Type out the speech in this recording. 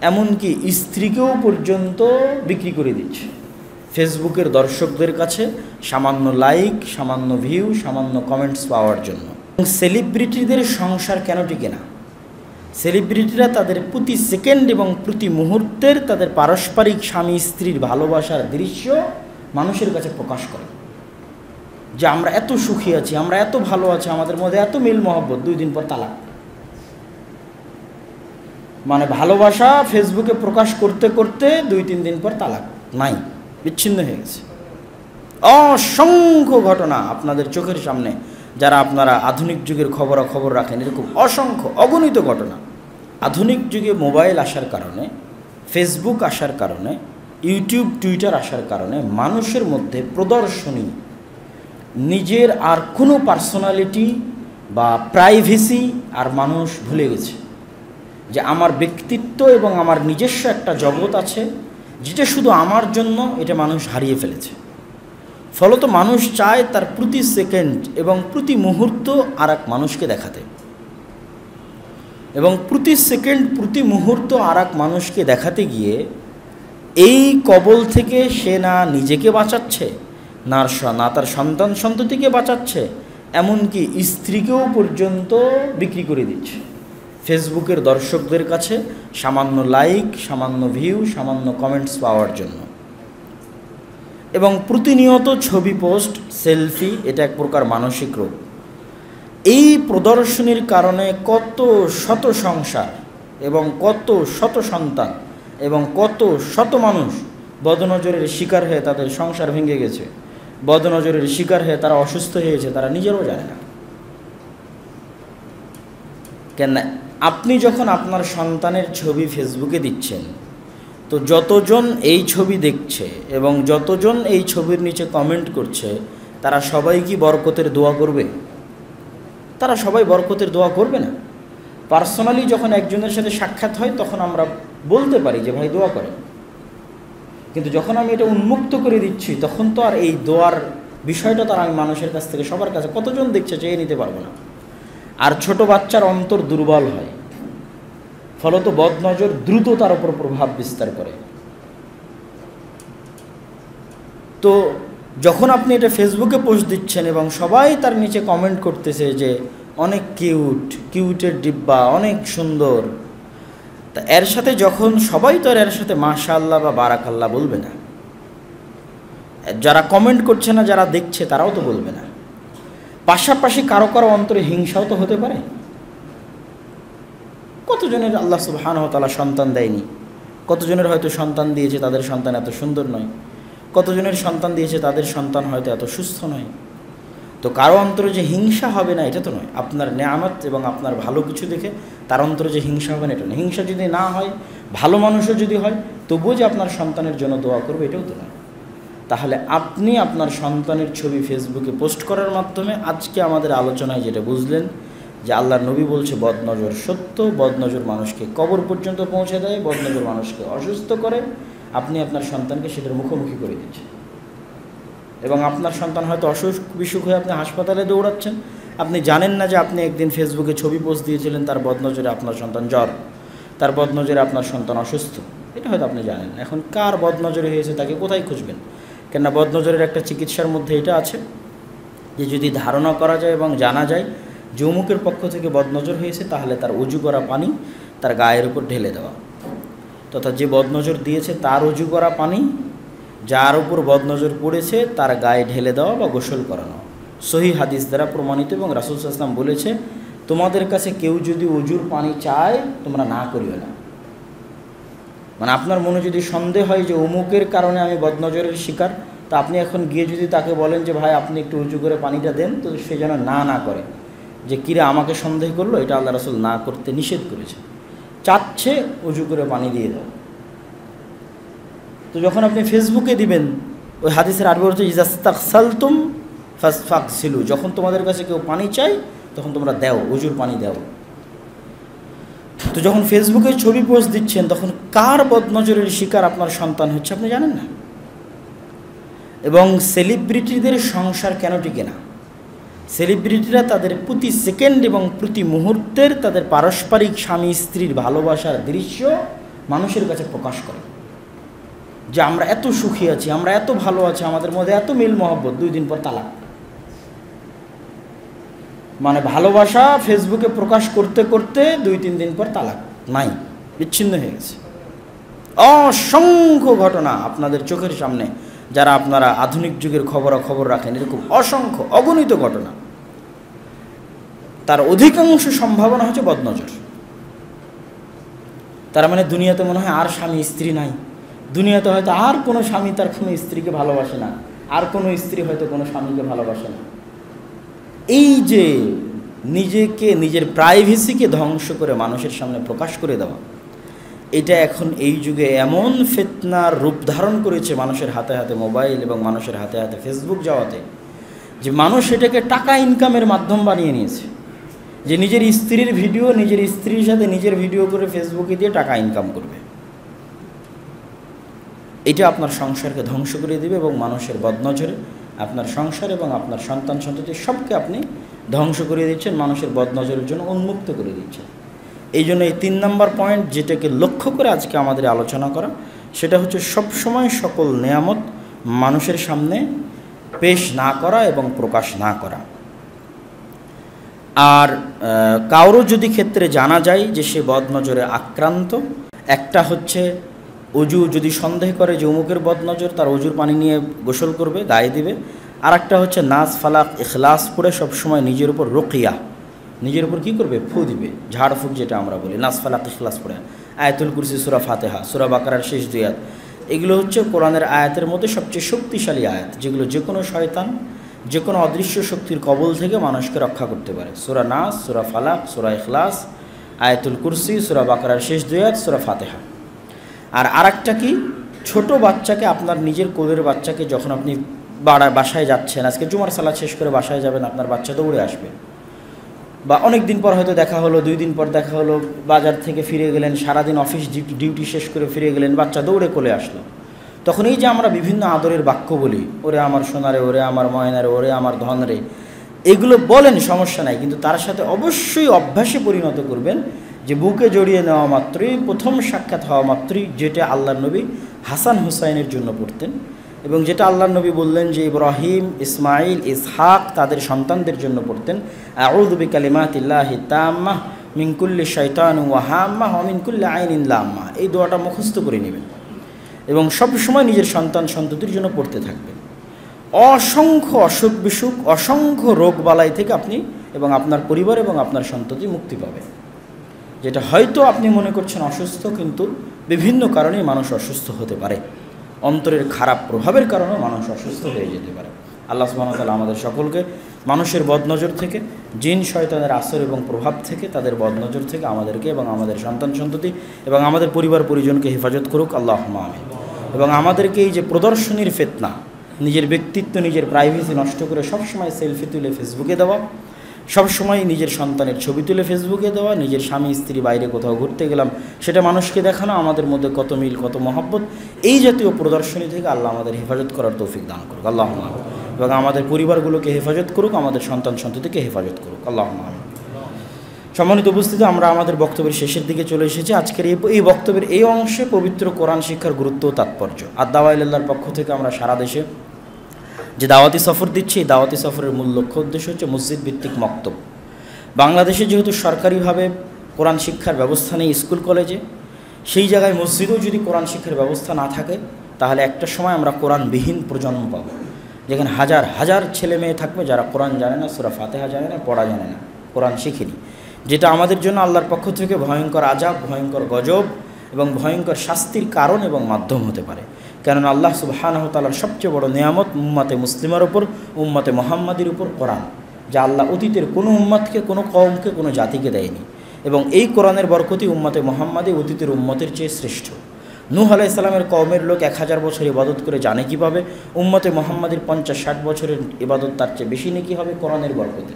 এমনকি স্ত্রীকেও পর্যন্ত বিক্রি করে দিচ্ছে ফেসবুকের দর্শকদের কাছে সামান্য লাইক, সামান্য ভিউ, সামান্য কমেন্টস পাওয়ার জন্য। সেলিব্রিটিদের সংসার কেন টিকে না? সেলিব্রিটিরা তাদের প্রতি সেকেন্ড এবং প্রতি মুহূর্তের তাদের পারস্পরিক স্বামী স্ত্রীর ভালোবাসার দৃশ্য মানুষের কাছে প্রকাশ করে, যে আমরা এত সুখী আছি, আমরা এত ভালো আছি, আমাদের মধ্যে এত মিল মহব্বত, 2 দিন পর তালাক। মানে ভালোবাসা ফেসবুকে প্রকাশ করতে করতে 2-3 দিন পর তালাক, নাই, বিচ্ছিন্ন হয়ে গেছে। অসংখ্য ঘটনা আপনাদের চোখের সামনে, যারা আপনারা আধুনিক যুগের খবরাখবর রাখেন, এরকম অসংখ্য অগণিত ঘটনা। আধুনিক যুগে মোবাইল আসার কারণে, ফেসবুক আসার কারণে, ইউটিউব, টুইটার আসার কারণে মানুষের মধ্যে প্রদর্শনী, নিজের আর কোনো পার্সোনালিটি বা প্রাইভেসি আর মানুষ ভুলে গেছে। যে আমার ব্যক্তিত্ব এবং আমার নিজস্ব একটা জগৎ আছে, যেটা শুধু আমার জন্য, এটা মানুষ হারিয়ে ফেলেছে। ফলত মানুষ চায় তার প্রতি সেকেন্ড এবং প্রতি মুহূর্ত আর এক মানুষকে দেখাতে, এবং প্রতি সেকেন্ড প্রতি মুহূর্ত আর এক মানুষকে দেখাতে গিয়ে এই কবল থেকে সে না নিজেকে বাঁচাচ্ছে, না তার সন্তান সন্ততিকে বাঁচাচ্ছে, এমনকি স্ত্রীকেও পর্যন্ত বিক্রি করে দিচ্ছে ফেসবুকের দর্শকদের কাছে সামান্য লাইক, সামান্য ভিউ, সামান্য কমেন্টস পাওয়ার জন্য। এবং প্রতিনিয়ত ছবি পোস্ট, সেলফি, এটা এক প্রকার মানসিক রোগ। এই প্রদর্শনীর কারণে কত শত সংসার এবং কত শত সন্তান এবং কত শত মানুষ বদনজরের শিকার হয়ে তাদের সংসার ভেঙে গেছে, বদনজরের শিকার হয়ে তারা অসুস্থ হয়েছে, তারা নিজেরও জানে না। কেন? আপনি যখন আপনার সন্তানের ছবি ফেসবুকে দিচ্ছেন, তো যতজন এই ছবি দেখছে এবং যতজন এই ছবির নিচে কমেন্ট করছে, তারা সবাই কি বরকতের দোয়া করবে? তারা সবাই বরকতের দোয়া করবে না। পার্সোনালি যখন একজনের সাথে সাক্ষাৎ হয়, তখন আমরা বলতে পারি যে ভাই দোয়া করেন, কিন্তু যখন আমি এটা উন্মুক্ত করে দিচ্ছি, তখন তো আর এই দোয়ার বিষয়টা তার আমি মানুষের কাছ থেকে, সবার কাছে কতজন দেখছে চেয়ে নিতে পারবো না। আর ছোট বাচ্চার অন্তর দুর্বল হয়, ফলত বদনজর দ্রুত তার উপর প্রভাব বিস্তার করে। তো যখন আপনি এটা ফেসবুকে পোস্ট দিচ্ছেন এবং সবাই তার নিচে কমেন্ট করতেছে যে অনেক কিউট, কিউটের ডিব্বা, অনেক সুন্দর, তা এর সাথে যখন সবাই তো এর সাথে মাশাআল্লাহ বা বারাকাল্লাহ বলবে না, যারা কমেন্ট করছে না, যারা দেখছে, তারাও তো বলবে না। পাশাপাশি কারো কারো অন্তরে হিংসাও তো হতে পারে। কতজনের আল্লাহ সুবহানাহু ওয়া তাআলা সন্তান দেয়নি, কতজনের হয়তো সন্তান দিয়েছে, তাদের সন্তান এত সুন্দর নয়, কতজনের সন্তান দিয়েছে, তাদের সন্তান হয়তো এত সুস্থ নয়। তো কারো অন্তরে যে হিংসা হবে না, এটা তো নয়। আপনার নেয়ামত এবং আপনার ভালো কিছু দেখে তার অন্তরে যে হিংসা হবে না, এটা নয়। হিংসা যদি না হয়, ভালো মানুষও যদি হয়, তবুও যে আপনার সন্তানের জন্য দোয়া করবে, এটাও তো নয়। তাহলে আপনি আপনার সন্তানের ছবি ফেসবুকে পোস্ট করার মাধ্যমে আজকে আমাদের আলোচনায় যেটা বুঝলেন, যে আল্লাহর নবী বলছে বদনজর সত্য, বদনজর মানুষকে কবর পর্যন্ত পৌঁছে দেয়, বদনজর মানুষকে অসুস্থ করে। আপনি আপনার সন্তানকে সেটার মুখোমুখি করে দিচ্ছেন, এবং আপনার সন্তান হয়তো অসুখ বিসুখ হয়ে আপনি হাসপাতালে দৌড়াচ্ছেন। আপনি জানেন না যে আপনি একদিন ফেসবুকে ছবি পোস্ট দিয়েছিলেন, তার বদনজরে আপনার সন্তান জ্বর, তার বদনজরে আপনার সন্তান অসুস্থ, এটা হয়তো আপনি জানেন না। এখন কার বদনজরে হয়েছে তাকে কোথায় খুঁজবেন? কেননা বদনজরের একটা চিকিৎসার মধ্যে এটা আছে যে যদি ধারণা করা যায় এবং জানা যায় যে অমুকের পক্ষ থেকে বদনজর হয়েছে, তাহলে তার উজু করা পানি তার গায়ের উপর ঢেলে দেওয়া, তথা যে বদনজর দিয়েছে তার উজু করা পানি যার উপর বদনজর পড়েছে তার গায়ে ঢেলে দেওয়া বা গোসল করানো সহিহ হাদিস দ্বারা প্রমাণিত। এবং রাসূল সাল্লাল্লাহু আলাইহি ওয়াসাল্লাম বলেছে, তোমাদের কাছে কেউ যদি উজুর পানি চায়, তোমরা না করিও না। মানে আপনার মনে যদি সন্দেহ হয় যে অমুকের কারণে আমি বদনজরের শিকার, তা আপনি এখন গিয়ে যদি তাকে বলেন যে ভাই আপনি একটু উজু করে পানিটা দেন, তো সে যেন না করে, যে কিরে আমাকে সন্দেহ করলো, এটা আল্লাহ রাসূল না করতে নিষেধ করেছে। চাচ্ছে উজু করে পানি দিয়ে দাও। তো যখন আপনি ফেসবুকে দিবেন, ওই হাদিসের আরবি অর্থ ইজাস্তাগসালতুম ফাগসিলু, যখন তোমাদের কাছে কেউ পানি চায় তখন তোমরা দাও, উজুর পানি দাও। তো যখন ফেসবুকে ছবি পোস্ট দিচ্ছেন, তখন কার বদনজরের শিকার আপনার সন্তান হচ্ছে আপনি জানেন না। এবং সেলিব্রিটিদের সংসার কেন টিকে না? সেলিব্রিটিরা তাদের প্রতি সেকেন্ড এবং প্রতি মুহূর্তের তাদের পারস্পরিক স্বামী স্ত্রীর ভালোবাসার দৃশ্য মানুষের কাছে প্রকাশ করে যে আমরা এত সুখী আছি, আমরা এত ভালো আছি, আমাদের মধ্যে এত মিল মহব্বত, 2 দিন পর তালাক। মানে ভালোবাসা ফেসবুকে প্রকাশ করতে করতে 2-3 দিন পর তালাক, নাই, বিচ্ছিন্ন হয়ে গেছে। অসংখ্য ঘটনা আপনাদের চোখের সামনে, যারা আপনারা আধুনিক যুগের খবরাখবর রাখেন, এরকম অসংখ্য অগণিত ঘটনা। তার অধিকাংশ সম্ভাবনা হচ্ছে বদনজর। তার মানে দুনিয়াতে মনে হয় আর স্বামী স্ত্রী নাই, দুনিয়াতে হয়তো আর কোনো স্বামী তার কোনো স্ত্রীকে ভালোবাসে না, আর কোনো স্ত্রী হয়তো কোনো স্বামীকে ভালোবাসে না। এই যে নিজেকে, নিজের প্রাইভেসিকে ধ্বংস করে মানুষের সামনে প্রকাশ করে দেওয়া, এটা এখন এই যুগে এমন ফিতনার রূপ ধারণ করেছে মানুষের হাতে হাতে মোবাইল এবং মানুষের হাতে হাতে ফেসবুক যাওয়াতে, যে মানুষ এটাকে টাকা ইনকামের মাধ্যম বানিয়ে নিয়েছে। যে নিজের স্ত্রীর ভিডিও, নিজের স্ত্রীর সাথে নিজের ভিডিও করে ফেসবুকে দিয়ে টাকা ইনকাম করবে। এটা আপনার সংসারকে ধ্বংস করে দিবে এবং মানুষের বদনজরে আপনার সংসার এবং আপনার সন্তান সন্ততি সবকে আপনি ধ্বংস করে দিচ্ছেন, মানুষের বদনজরের জন্য উন্মুক্ত করে দিচ্ছেন। এই জন্য এই 3 নম্বর পয়েন্ট, যেটাকে লক্ষ্য করে আজকে আমাদের আলোচনা করা, সেটা হচ্ছে সবসময় সকল নেয়ামত মানুষের সামনে পেশ না করা এবং প্রকাশ না করা। আর কারো যদি ক্ষেত্রে জানা যায় যে সে বদনজরে আক্রান্ত, একটা হচ্ছে অজু যদি সন্দেহ করে যে অমুকের বদনজর, তার অজুর পানি নিয়ে গোসল করবে, গায়ে দিবে। আর একটা হচ্ছে নাস ফালাক ইখলাস পড়ে সবসময় নিজের উপর রুকিয়া, নিজের উপর কী করবে, ফু দিবে, ঝাড়ফুঁক যেটা আমরা বলি, নাস ফালাক ইখলাস পড়ে। আয়াতুল কুরসি, সূরা ফাতিহা, সূরা বাকারার শেষ 2 আয়াত, এগুলো হচ্ছে কোরআনের আয়াতের মধ্যে সবচেয়ে শক্তিশালী আয়াত, যেগুলো যে কোনো শয়তান, যে কোনো অদৃশ্য শক্তির কবল থেকে মানুষকে রক্ষা করতে পারে। সূরা নাস, সূরা ফালাক, সূরা ইখলাস, আয়াতুল কুরসি, সূরা বাকারার শেষ 2 আয়াত, সূরা ফাতিহা। আর আরেকটা কি, ছোট বাচ্চাকে, আপনার নিজের কোলের বাচ্চাকে যখন আপনি বাসায় যাচ্ছেন, আজকে জুমার সালাত শেষ করে বাসায় যাবেন, আপনার বাচ্চা দৌড়ে আসবে, বা অনেক দিন পর হয়তো দেখা হলো, 2 দিন পর দেখা হলো, বাজার থেকে ফিরে গেলেন, সারাদিন অফিস ডিউটি শেষ করে ফিরে গেলেন, বাচ্চা দৌড়ে কোলে আসলো। তখন এই যে আমরা বিভিন্ন আদরের বাক্য বলি, ওরে আমার সোনারে, ওরে আমার ময়নারে, ওরে আমার ধনরে, এগুলো বলেন, সমস্যা নাই, কিন্তু তার সাথে অবশ্যই অভ্যাসে পরিণত করবেন যে বুকে জড়িয়ে নেওয়া মাত্রই, প্রথম সাক্ষাৎ হওয়া মাত্রই, যেটা আল্লাহর নবী হাসান হুসাইনের জন্য পড়তেন এবং যেটা আল্লাহর নবী বললেন যে ইব্রাহিম, ইসমাইল, ইসহাক তাদের সন্তানদের জন্য পড়তেন, আউযু বিকালিমাতিল্লাহি তাম্মাহ মিন কুল্লি শাইতানিন ওয়া হাম্মাহ ওয়া মিন কুল্লি আইনিন লাম্মা। এই দোয়াটা মুখস্থ করে নেবেন এবং সব সময় নিজের সন্তান সন্ততির জন্য পড়তে থাকবেন। অসংখ্য অসুখ বিসুখ, অসংখ্য রোগ বালাই থেকে আপনি এবং আপনার পরিবার এবং আপনার সন্ততি মুক্তি পাবে। যেটা হয়তো আপনি মনে করছেন অসুস্থ, কিন্তু বিভিন্ন কারণেই মানুষ অসুস্থ হতে পারে, অন্তরের খারাপ প্রভাবের কারণেও মানুষ অসুস্থ হয়ে যেতে পারে। আল্লাহ সুবহানাহু ওয়া তাআলা আমাদের সকলকে মানুষের বদনজর থেকে, জিন শয়তানের আসর এবং প্রভাব থেকে, তাদের বদনজর থেকে আমাদেরকে এবং আমাদের সন্তান সন্ততি এবং আমাদের পরিবার পরিজনকে হেফাজত করুক, আল্লাহুম্মা আমিন। এবং আমাদেরকে এই যে প্রদর্শনীর ফিতনা, নিজের ব্যক্তিত্ব, নিজের প্রাইভেসি নষ্ট করে সবসময় সেলফি তুলে ফেসবুকে দেওয়া, সবসময় নিজের সন্তানের ছবি তুলে ফেসবুকে দেওয়া, নিজের স্বামী স্ত্রী বাইরে কোথাও ঘুরতে গেলাম সেটা মানুষকে দেখানো, আমাদের মধ্যে কত মিল, কত মহব্বত, এই জাতীয় প্রদর্শনী থেকে আল্লাহ আমাদের হেফাজত করার তৌফিক দান করুক, আল্লাহুম্মা আমিন। এবং আমাদের পরিবারগুলোকে হেফাজত করুক, আমাদের সন্তান সন্ততিকে হেফাজত করুক, আল্লাহুম্মা আমিন। সম্মানিত উপস্থিতি, আমরা আমাদের বক্তব্যের শেষের দিকে চলে এসেছি। আজকের এই বক্তব্যের এই অংশে পবিত্র কোরআন শিক্ষার গুরুত্ব ও তাৎপর্য। আর দাওয়া ইলাল্লাহর পক্ষ থেকে আমরা সারা দেশে যে দাওয়াতি সফর দিচ্ছি, এই দাওয়াতি সফরের মূল লক্ষ্য উদ্দেশ্য হচ্ছে মসজিদ ভিত্তিক মক্তব। বাংলাদেশে যেহেতু সরকারিভাবে কোরআন শিক্ষার ব্যবস্থা নেই স্কুল কলেজে, সেই জায়গায় মসজিদেও যদি কোরআন শিক্ষার ব্যবস্থা না থাকে, তাহলে একটা সময় আমরা কোরআনবিহীন প্রজন্ম পাবো, যেখানে হাজার হাজার ছেলে মেয়ে থাকবে যারা কোরআন জানে না, সূরা ফাতিহা জানে না, পড়া জানে না, কোরআন শিখেনি, যেটা আমাদের জন্য আল্লাহর পক্ষ থেকে ভয়ঙ্কর আযাব, ভয়ঙ্কর গজব এবং ভয়ঙ্কর শাস্তির কারণ এবং মাধ্যম হতে পারে। কেননা আল্লাহ সুবহানাহু ওয়া তাআলার সবচেয়ে বড় নেয়ামত উম্মতে মুসলিমার উপর, উম্মতে মুহাম্মাদির উপর কোরআন, যা আল্লাহ অতীতের কোনো উম্মতকে, কোনো কওমকে, কোনো জাতিকে দেয়নি। এবং এই কোরআনের বরকতি উম্মতে মুহাম্মাদি অতীতের উম্মতের চেয়ে শ্রেষ্ঠ। নূহ আলাইহিস সালামের কওমের লোক 1000 বছর ইবাদত করে জানে কীভাবে, উম্মতে মুহাম্মাদির 50-60 বছরের ইবাদত তার চেয়ে বেশি নেকি হবে কোরআনের বরকতে।